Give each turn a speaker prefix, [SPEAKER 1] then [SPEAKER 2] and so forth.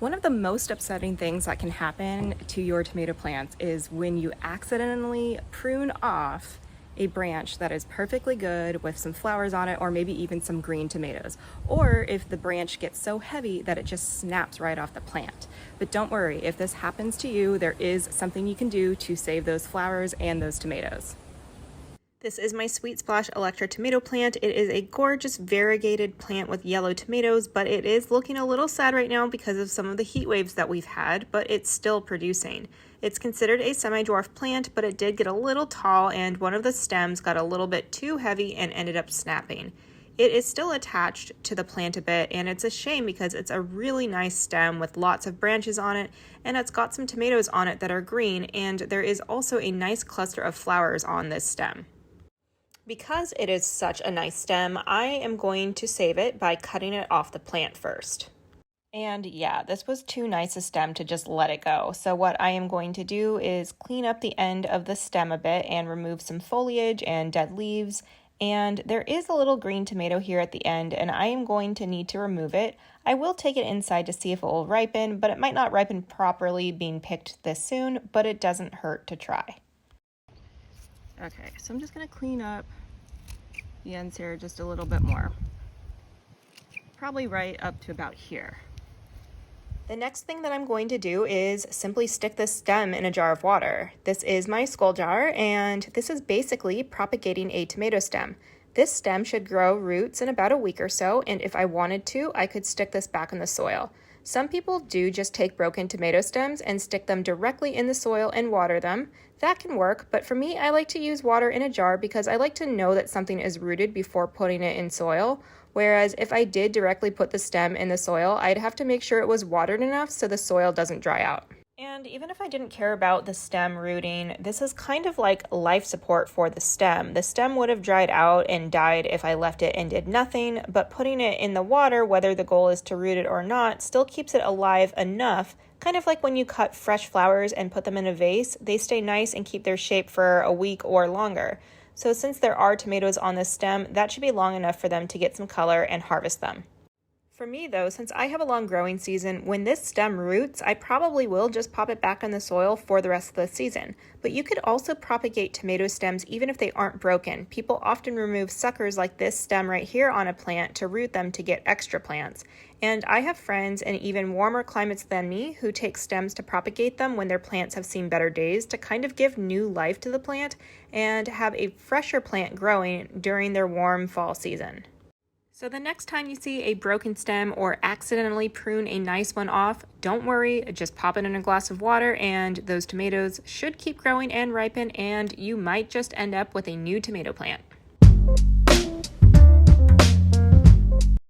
[SPEAKER 1] One of the most upsetting things that can happen to your tomato plants is when you accidentally prune off a branch that is perfectly good with some flowers on it, or maybe even some green tomatoes, or if the branch gets so heavy that it just snaps right off the plant. But don't worry, if this happens to you, there is something you can do to save those flowers and those tomatoes.
[SPEAKER 2] This is my Sweet Splash Electra tomato plant. It is a gorgeous variegated plant with yellow tomatoes, but it is looking a little sad right now because of some of the heat waves that we've had, but it's still producing. It's considered a semi-dwarf plant, but it did get a little tall and one of the stems got a little bit too heavy and ended up snapping. It is still attached to the plant a bit, and it's a shame because it's a really nice stem with lots of branches on it, and it's got some tomatoes on it that are green, and there is also a nice cluster of flowers on this stem. Because it is such a nice stem, I am going to save it by cutting it off the plant first. And yeah, this was too nice a stem to just let it go. So what I am going to do is clean up the end of the stem a bit and remove some foliage and dead leaves. And there is a little green tomato here at the end, and I am going to need to remove it. I will take it inside to see if it will ripen, but it might not ripen properly being picked this soon, but it doesn't hurt to try.
[SPEAKER 1] Okay, so I'm just going to clean up the ends here just a little bit more. Probably right up to about here.
[SPEAKER 2] The next thing that I'm going to do is simply stick this stem in a jar of water. This is my skull jar, and this is basically propagating a tomato stem. This stem should grow roots in about a week or so, and if I wanted to, I could stick this back in the soil. Some people do just take broken tomato stems and stick them directly in the soil and water them. That can work, but for me, I like to use water in a jar because I like to know that something is rooted before putting it in soil. Whereas if I did directly put the stem in the soil, I'd have to make sure it was watered enough so the soil doesn't dry out. And even if I didn't care about the stem rooting, this is kind of like life support for the stem. The stem would have dried out and died if I left it and did nothing, but putting it in the water, whether the goal is to root it or not, still keeps it alive enough. Kind of like when you cut fresh flowers and put them in a vase, they stay nice and keep their shape for a week or longer. So since there are tomatoes on this stem, that should be long enough for them to get some color and harvest them. For me though, since I have a long growing season, when this stem roots, I probably will just pop it back in the soil for the rest of the season. But you could also propagate tomato stems even if they aren't broken. People often remove suckers like this stem right here on a plant to root them to get extra plants. And I have friends in even warmer climates than me who take stems to propagate them when their plants have seen better days to kind of give new life to the plant and have a fresher plant growing during their warm fall season. So the next time you see a broken stem or accidentally prune a nice one off, don't worry, just pop it in a glass of water and those tomatoes should keep growing and ripen, and you might just end up with a new tomato plant.